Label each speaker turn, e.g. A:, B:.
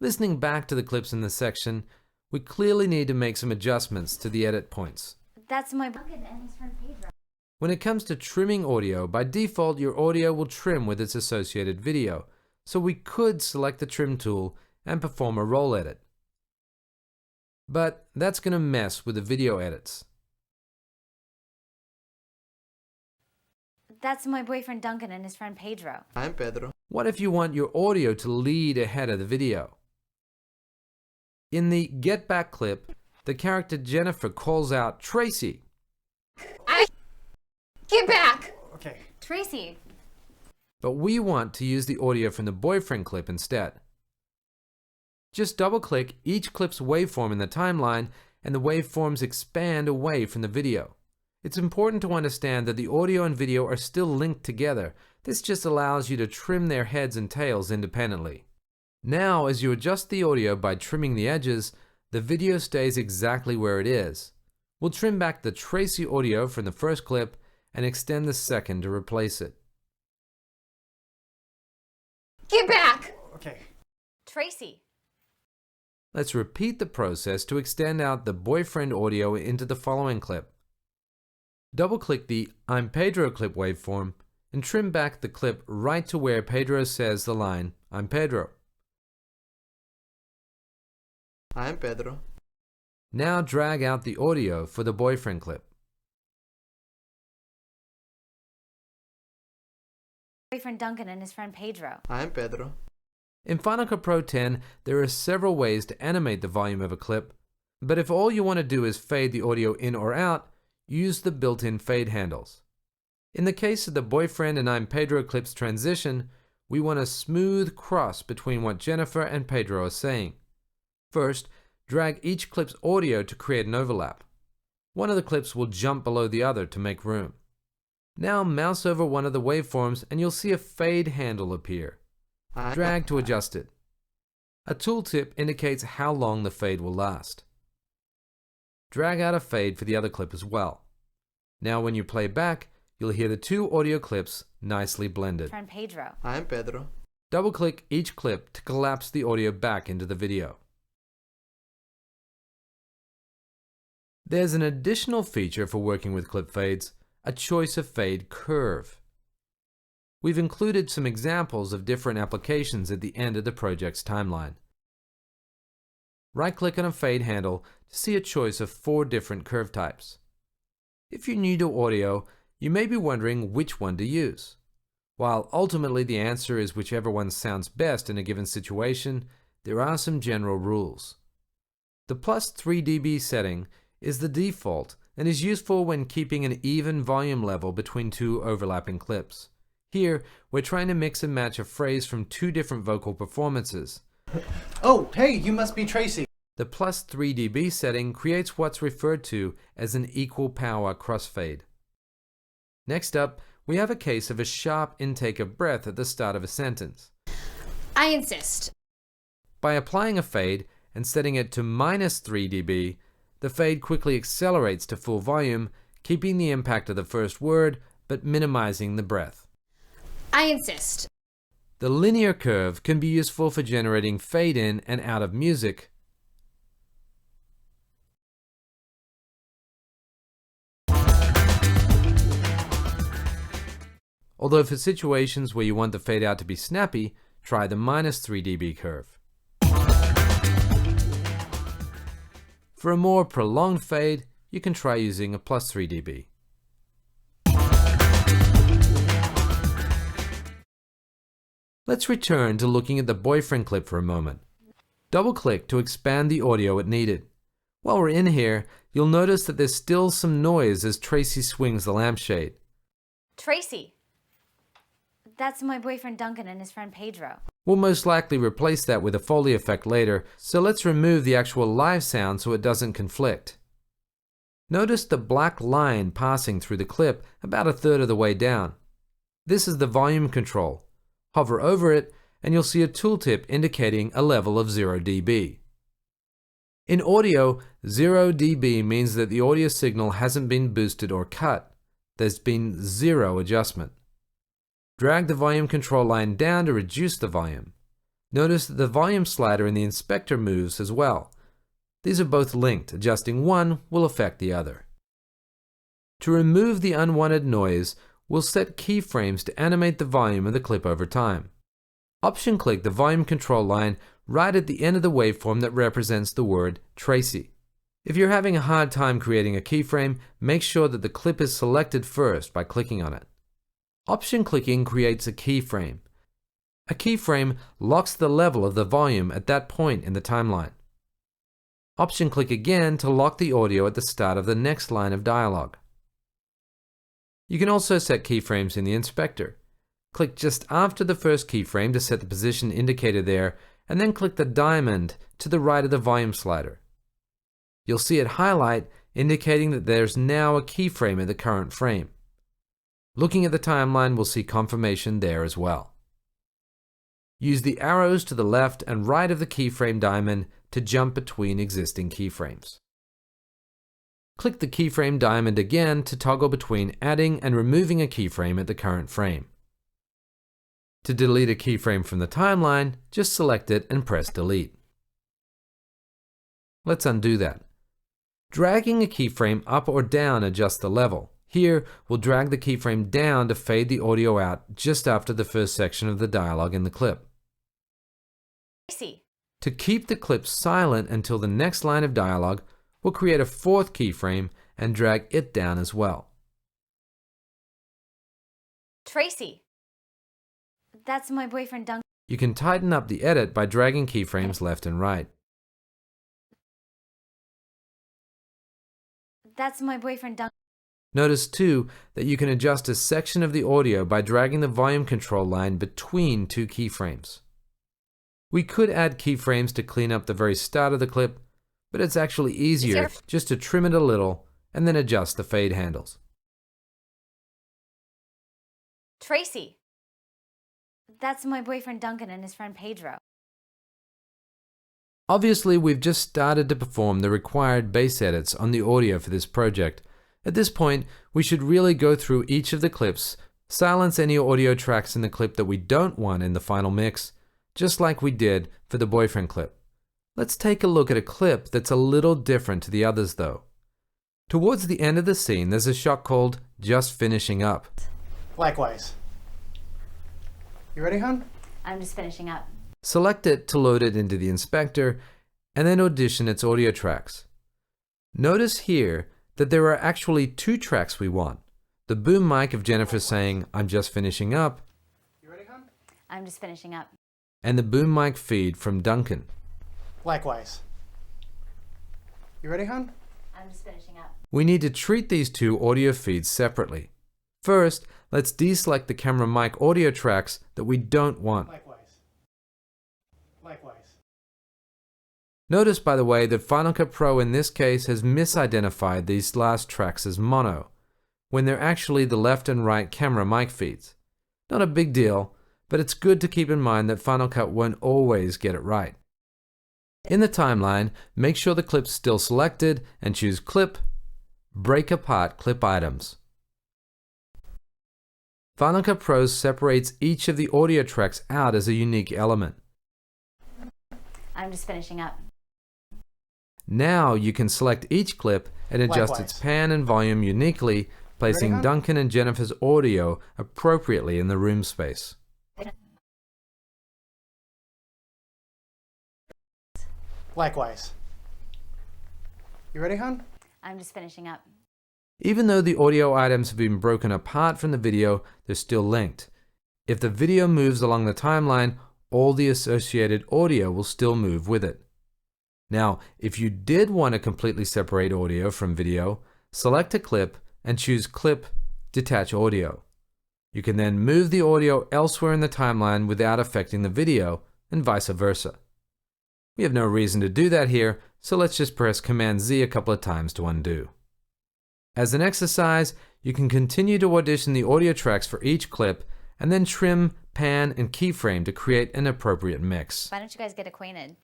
A: Listening back to the clips in this section, we clearly need to make some adjustments to the edit points.
B: That's my bucket and his friend Pedro.
A: When it comes to trimming audio, by default your audio will trim with its associated video, so we could select the trim tool and perform a roll edit. But that's going to mess with the video edits.
B: That's my boyfriend Duncan and his friend Pedro.
C: I'm Pedro.
A: What if you want your audio to lead ahead of the video? In the Get Back clip, the character Jennifer calls out Tracy.
D: Get back!
C: Okay.
B: Tracy.
A: But we want to use the audio from the boyfriend clip instead. Just double-click each clip's waveform in the timeline and the waveforms expand away from the video. It's important to understand that the audio and video are still linked together. This just allows you to trim their heads and tails independently. Now, as you adjust the audio by trimming the edges, the video stays exactly where it is. We'll trim back the Tracy audio from the first clip and extend the second to replace it.
D: Get back!
C: Okay.
B: Tracy.
A: Let's repeat the process to extend out the boyfriend audio into the following clip. Double-click the I'm Pedro clip waveform and trim back the clip right to where Pedro says the line, I'm Pedro.
C: I'm Pedro.
A: Now drag out the audio for the boyfriend clip.
B: Boyfriend Duncan and his friend Pedro.
C: I'm Pedro.
A: In Final Cut Pro 10, there are several ways to animate the volume of a clip, but if all you want to do is fade the audio in or out, use the built-in fade handles. In the case of the boyfriend and I'm Pedro clips transition, we want a smooth cross between what Jennifer and Pedro are saying. First, drag each clip's audio to create an overlap. One of the clips will jump below the other to make room. Now mouse over one of the waveforms and you'll see a fade handle appear. Drag to adjust it. A tooltip indicates how long the fade will last. Drag out a fade for the other clip as well. Now when you play back, you'll hear the two audio clips nicely blended.
B: Friend Pedro.
C: I'm Pedro.
A: Double-click each clip to collapse the audio back into the video. There's an additional feature for working with clip fades, a choice of fade curve. We've included some examples of different applications at the end of the project's timeline. Right-click on a fade handle to see a choice of 4 different curve types. If you're new to audio, you may be wondering which one to use. While ultimately the answer is whichever one sounds best in a given situation, there are some general rules. The +3 dB setting is the default and is useful when keeping an even volume level between 2 overlapping clips. Here, we're trying to mix and match a phrase from 2 different vocal performances.
E: Oh, hey, you must be Tracy.
A: The +3 dB setting creates what's referred to as an equal power crossfade. Next up, we have a case of a sharp intake of breath at the start of a sentence.
D: I insist.
A: By applying a fade and setting it to -3 dB, the fade quickly accelerates to full volume, keeping the impact of the first word but minimizing the breath.
D: I insist.
A: The linear curve can be useful for generating fade in and out of music. Although for situations where you want the fade out to be snappy, try the -3 dB curve. For a more prolonged fade, you can try using a +3 dB. Let's return to looking at the boyfriend clip for a moment. Double-click to expand the audio it needed. While we're in here, you'll notice that there's still some noise as Tracy swings the lampshade.
B: Tracy. That's my boyfriend Duncan and his friend Pedro.
A: We'll most likely replace that with a Foley effect later, so let's remove the actual live sound so it doesn't conflict. Notice the black line passing through the clip about 1/3 of the way down. This is the volume control. Hover over it and you'll see a tooltip indicating a level of 0 dB. In audio, 0 dB means that the audio signal hasn't been boosted or cut. There's been 0 adjustment. Drag the volume control line down to reduce the volume. Notice that the volume slider in the inspector moves as well. These are both linked. Adjusting one will affect the other. To remove the unwanted noise, we'll set keyframes to animate the volume of the clip over time. Option-click the volume control line right at the end of the waveform that represents the word Tracy. If you're having a hard time creating a keyframe, make sure that the clip is selected first by clicking on it. Option clicking creates a keyframe. A keyframe locks the level of the volume at that point in the timeline. Option click again to lock the audio at the start of the next line of dialogue. You can also set keyframes in the inspector. Click just after the first keyframe to set the position indicated there, and then click the diamond to the right of the volume slider. You'll see it highlight, indicating that there's now a keyframe at the current frame. Looking at the timeline, we'll see confirmation there as well. Use the arrows to the left and right of the keyframe diamond to jump between existing keyframes. Click the keyframe diamond again to toggle between adding and removing a keyframe at the current frame. To delete a keyframe from the timeline, just select it and press delete. Let's undo that. Dragging a keyframe up or down adjusts the level. Here, we'll drag the keyframe down to fade the audio out just after the first section of the dialogue in the clip.
B: Tracy.
A: To keep the clip silent until the next line of dialogue, we'll create a fourth keyframe and drag it down as well.
B: Tracy. That's my boyfriend Duncan.
A: You can tighten up the edit by dragging keyframes left and right.
B: That's my boyfriend Duncan.
A: Notice too that you can adjust a section of the audio by dragging the volume control line between two keyframes. We could add keyframes to clean up the very start of the clip, but it's actually easier just to trim it a little and then adjust the fade handles.
B: Tracy. That's my boyfriend Duncan and his friend Pedro.
A: Obviously, we've just started to perform the required bass edits on the audio for this project. At this point, we should really go through each of the clips, silence any audio tracks in the clip that we don't want in the final mix, just like we did for the boyfriend clip. Let's take a look at a clip that's a little different to the others though. Towards the end of the scene, there's a shot called Just Finishing Up.
E: Likewise. You ready, hon?
B: I'm just finishing up.
A: Select it to load it into the inspector, and then audition its audio tracks. Notice here that there are actually two tracks we want. The boom mic of Jennifer saying, "I'm just finishing up,"
E: You ready, hon?
B: I'm just finishing up.
A: and the boom mic feed from Duncan.
E: Likewise. You ready, hon?
B: I'm just finishing up.
A: We need to treat these two audio feeds separately. First, let's deselect the camera mic audio tracks that we don't want.
E: Likewise. Likewise.
A: Notice, by the way, that Final Cut Pro in this case has misidentified these last tracks as mono, when they're actually the left and right camera mic feeds. Not a big deal, but it's good to keep in mind that Final Cut won't always get it right. In the timeline, make sure the clip's still selected and choose Clip, Break Apart Clip Items. Final Cut Pro separates each of the audio tracks out as a unique element.
B: I'm just finishing up.
A: Now you can select each clip and adjust its pan and volume uniquely, placing
E: hon?
A: Duncan and Jennifer's audio appropriately in the room space.
E: Likewise. You ready, hon?
B: I'm just finishing up.
A: Even though the audio items have been broken apart from the video, they're still linked. If the video moves along the timeline, all the associated audio will still move with it. Now, if you did want to completely separate audio from video, select a clip and choose Clip, Detach Audio. You can then move the audio elsewhere in the timeline without affecting the video, and vice versa. We have no reason to do that here, so let's just press Command Z a couple of times to undo. As an exercise, you can continue to audition the audio tracks for each clip and then trim, pan, and keyframe to create an appropriate mix.
B: Why don't you guys get acquainted?